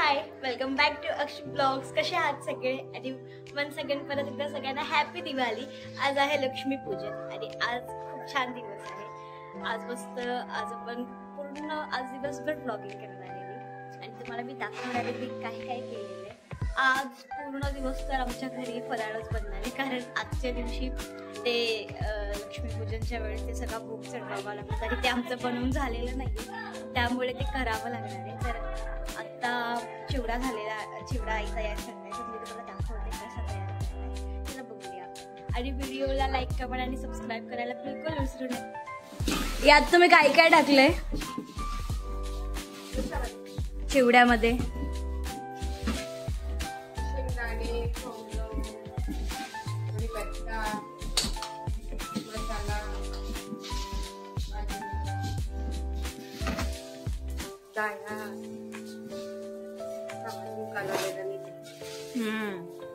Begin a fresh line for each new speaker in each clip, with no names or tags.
High, welcome back to Akshi blogs. कसे आहात सगळे? आणि वन्स अगेन परत एकदा सगळ्यांना हॅपी दिवाळी. आज आहे लक्ष्मीपूजन आणि आज खूप छान दिवस आहे. आज आपण पूर्ण आज दिवसभर ब्लॉगिंग करणार आहे आणि तुम्हाला मी दाखवणार आहे मी काय काय केलेलं आहे. आज पूर्ण दिवस तर आमच्या घरी फराळच बनणार आहे, कारण आजच्या दिवशी ते लक्ष्मीपूजनच्या वेळेस ते सगळा भोग चढवावा लागतो आणि ते आमचं बनवून झालेलं नाही, त्यामुळे ते करावं लागणार आहे. तर आता चिवडा आई तयार करताय, तर मी तुम्हाला दाखवते कसा तयार करताय. चला बघूया. आणि व्हिडिओला लाईक कमेंट आणि सबस्क्राईब करायला बिलकुल विसरू नये. यात तुम्ही काय काय टाकलंय चिवड्यामध्ये?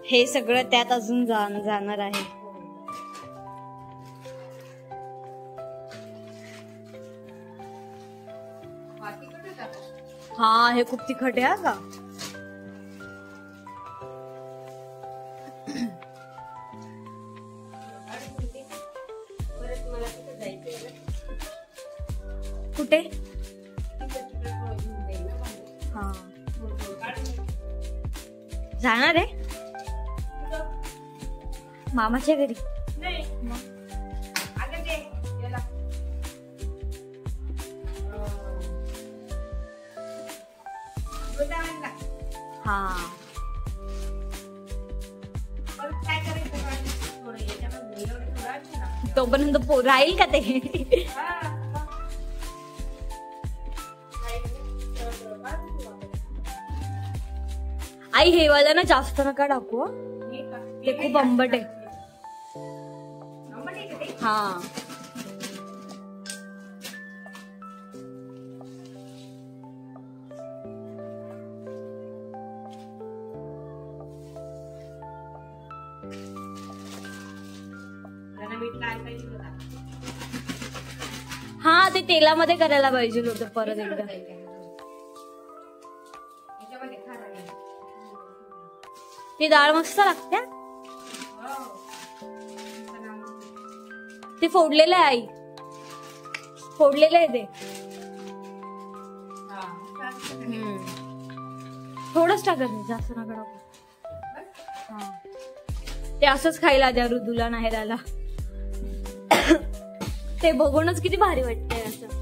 हे सगळं त्यात अजून जाणार आहे. हा, हे खूप तिखट आहे का? कुठे? हा, जाणार आहे मामाच्या घरी. हा, तोपर्यंत राहील का ते? आई हे वाला ना जास्त नका टाकू, ते खूप आंबट आहे. हा, हा, ते तेलामध्ये करायला पाहिजे होतं परत एकदा. ती डाळ मस्त लागते. ते फोडलेलं आहे आई, फोडलेलं आहे ते. थोडंच टाकायचं, जास्त नका टाकू. हा, ते असंच खायला द्या ऋतूला नाहेराला. ते बघूनच किती भारी वाटतंय असं.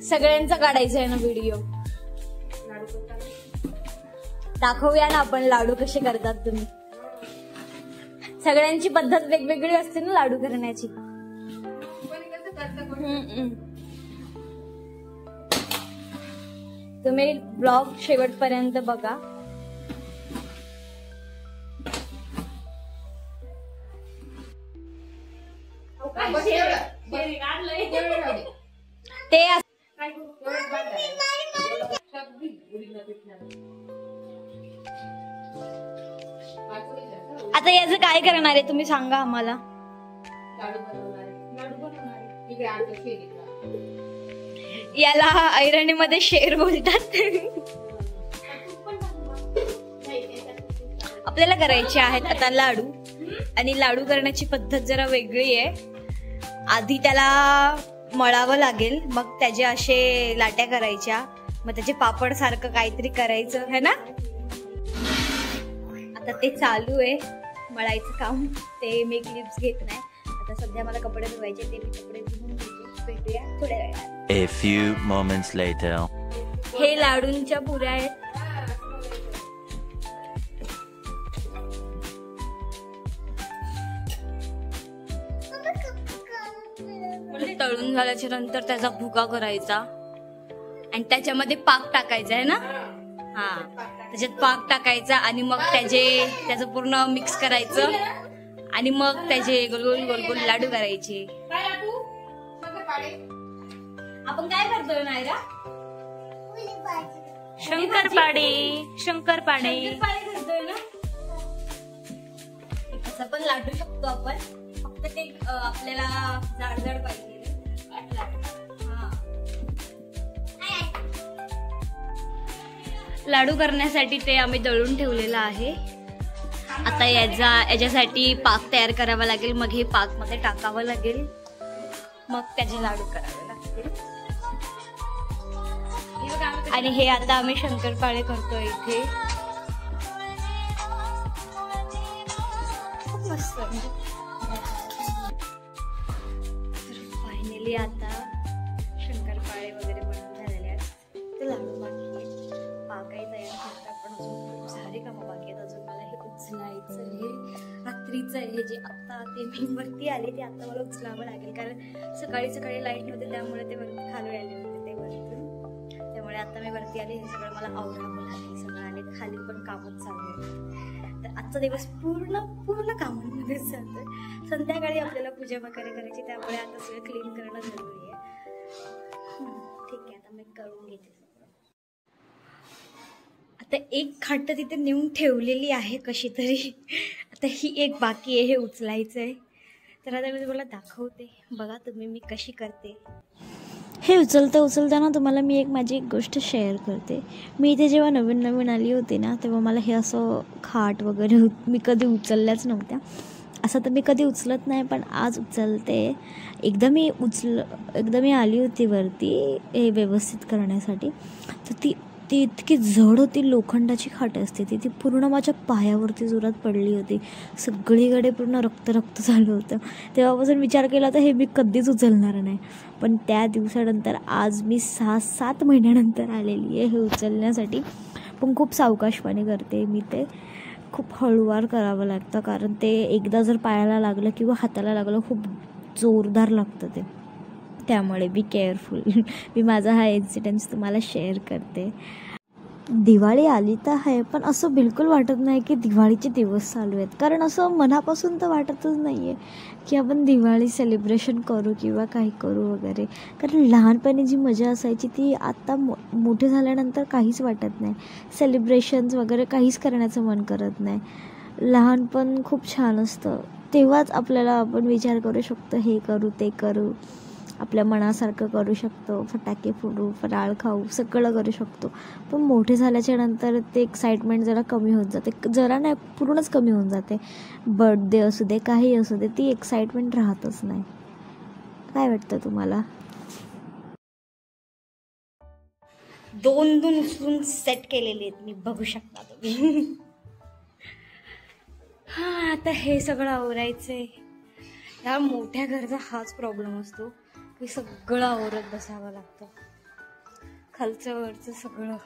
सगळ्यांचा काढायचा आहे ना व्हिडिओ, दाखवूया ना आपण लाडू कसे करतात तुम्ही. सगळ्यांची पद्धत वेगवेगळी असते ना लाडू करण्याची. तुम्ही ब्लॉग शेवटपर्यंत बघा. ते आता याचं काय करणार आहे तुम्ही सांगा आम्हाला. याला ऐरणीमध्ये शेर बोलतात. आपल्याला करायचे आहेत आता लाडू, आणि लाडू करण्याची पद्धत जरा वेगळी आहे. आधी त्याला मळावं लागेल, मग त्याचे असे लाट्या करायच्या, मग त्याचे पापड सारखं काहीतरी करायचं है ना. आता ते चालू आहे मळायचं काम, ते मी क्लिप्स घेत नाही. आता सध्या मला कपडे धुवायचे, ते मी कपडे धुवून घेते. भेटूया थोड्या वेळात.
A few moments later.
हे लाडूंच्या पुऱ्या आहेत. तळून झाल्याच्या नंतर त्याचा भुगा करायचा आणि त्याच्यामध्ये पाक टाकायचा आहे ना. हा, त्याच्यात पाक टाकायचा आणि मग त्याचं पूर्ण मिक्स करायचं आणि मग त्याचे गोल गोल गोल गोल लाडू करायचे. आपण काय करतोय नायरा?
शंकरपाळे
करतोय ना. असं पण लाटू शकतो आपण, फक्त ते आपल्याला जाड जाड पाहिजे. लाडू करण्यासाठी ते आम्ही दळून ठेवलेलं आहे. आता याच्यासाठी पाक तयार करावा लागेल. मग हे पाक मध्ये टाकावं लागेल, मग त्याचे लाडू करावे लागतील. आणि हे आता आम्ही शंकरपाळे करतोय इथे. खूप मस्त. फायनली आता शंकरपाळे वगैरे बनवून झालेले आहेत. ते लाडू बाकी आहेत, पाकही तयार करतात, पण अजून खूप सारे कामं बाकी आहेत. अजून मला हे उचलायचं, हे रात्रीचं हे जे आता ते मी वरती आले ते आता मला उचलावं लागेल, कारण सकाळी लाईट नव्हते त्यामुळे ते वरती खाली आले होते ते वरतून. त्यामुळे आता मी वरती आले, हे सगळं मला आवरावं लागेल सगळं. आणि खाली पण कामच चालू आहे. तर आजचा दिवस पूर्ण कामांमध्येच जातोय. संध्याकाळी आपल्याला पूजा वगैरे करायची, त्यामुळे आता सगळं क्लीन करणं जरुरी आहे. ठीक आहे, आता मी करून घेते. आता एक खाट तिथे नेऊन ठेवलेली आहे कशी तरी. आता ही एक बाकी आहे, हे उचलायचं आहे. तर आता मी तुम्हाला दाखवते, बघा तुम्ही मी कशी करते.
हे उचलताना तुम्हाला मी माझी एक गोष्ट शेअर करते. मी इथे जेव्हा नवीन आली होती ना, तेव्हा मला हे असं खाट वगैरे मी कधी उचलल्याच नव्हत्या. असं तर मी कधी उचलत नाही, पण आज उचलते. एकदा मी आली होती वरती हे व्यवस्थित करण्यासाठी, तर ती इतकी जड होती. लोखंडाची खाट असते ती पूर्ण माझ्या पायावरती जोरात पडली होती. सगळीकडे पूर्ण रक्त झालं होतं. तेव्हापासून विचार केला तर हे मी कधीच उचलणार नाही. पण त्या दिवसानंतर आज मी 6-7 महिन्यानंतर आलेली आहे हे उचलण्यासाठी. पण खूप सावकाशपणे करते मी ते. खूप हळूवार करावं लागतं, कारण ते एकदा जर पायाला लागलं किंवा हाताला लागलं खूप जोरदार लागतं ते. त्यामुळे बी केअरफुल. मी माझा हा इन्सिडेंट्स तुम्हाला शेअर करते. दिवाळी आली तर आहे, पण असं बिलकुल वाटत नाही की दिवाळीचे दिवस चालू आहेत. कारण असं मनापासून तर वाटतच नाही आहे की आपण दिवाळी सेलिब्रेशन करू किंवा काही करू वगैरे. कारण लहानपणी जी मजा असायची ती आता मोठे झाल्यानंतर काहीच वाटत नाही. सेलिब्रेशन्स वगैरे काहीच करण्याचं मन करत नाही. लहानपण खूप छान असतं, तेव्हाच आपल्याला आपण विचार करू शकतो, हे करू ते करू, आपल्या मनासारखं करू शकतो, फटाके फोडू, फराळ खाऊ, सगळं करू शकतो. पण मोठे झाल्याच्या नंतर ते एक्साइटमेंट जरा कमी होत जाते. जरा नाही, पूर्णच कमी होऊन जाते. बर्थडे असू दे, काही असू दे, ती एक्साइटमेंट राहतच नाही. काय वाटतं तुम्हाला?
दोन उचलून सेट केलेले आहेत मी, बघू शकता तुम्ही. आता हे सगळं आवरायचंय. या मोठ्या घरचा हाच प्रॉब्लेम असतो की सगळं आवरत बसावं लागतं, खालचं वरचं सगळं.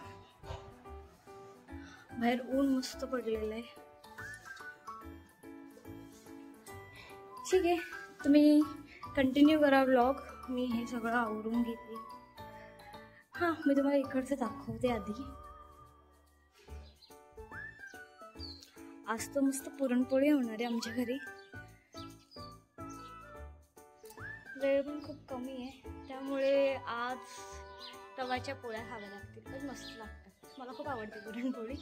बाहेर ऊन मस्त पडलेलं आहे. ठीक आहे, तुम्ही कंटिन्यू करा व्लॉग. मी हे सगळं आवरून घेते. मी तुम्हाला इकडचं दाखवते आधी. आज तर मस्त पुरणपोळी होणार आहे आमच्या घरी. वेळ पण खूप कमी आहे, त्यामुळे आज तव्याच्या पोळ्या खाव्या लागतील, पण मस्त लागतात. मला खूप आवडते पुरणपोळी.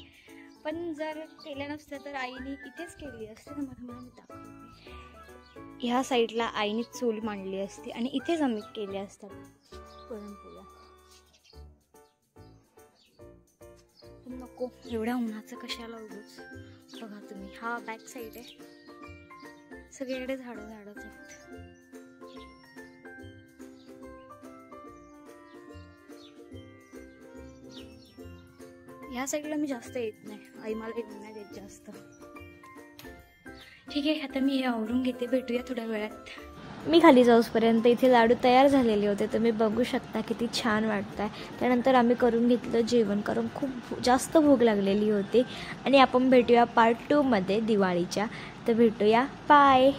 पण जर केल्या नसत्या तर आईने इथेच केली असते ना. मला मी दाखवते. ह्या साईडला आईने चूल मांडली असती आणि इथेच आम्ही केल्या असतात पुरणपोळ्या. पण नको, एवढ्या उन्हाचं कशाला उगूच. बघा तुम्ही, हा बॅक साईड आहे, सगळीकडे झाडच आहेत. ह्या साईडला मी जास्त येत नाही, आई मला येऊन नाही देत जास्त. ठीक आहे, आता मी हे आवरून घेते. भेटूया थोड्या वेळात.
मी खाली जाऊसपर्यंत इथे लाडू तयार झालेले होते, तुम्ही बघू शकता किती छान वाटत आहे. त्यानंतर आम्ही करून घेतलं जेवण, कारण खूप जास्त भूक लागलेली होती. आणि आपण भेटूया पार्ट 2 मध्ये दिवाळीच्या. तर भेटूया, बाय.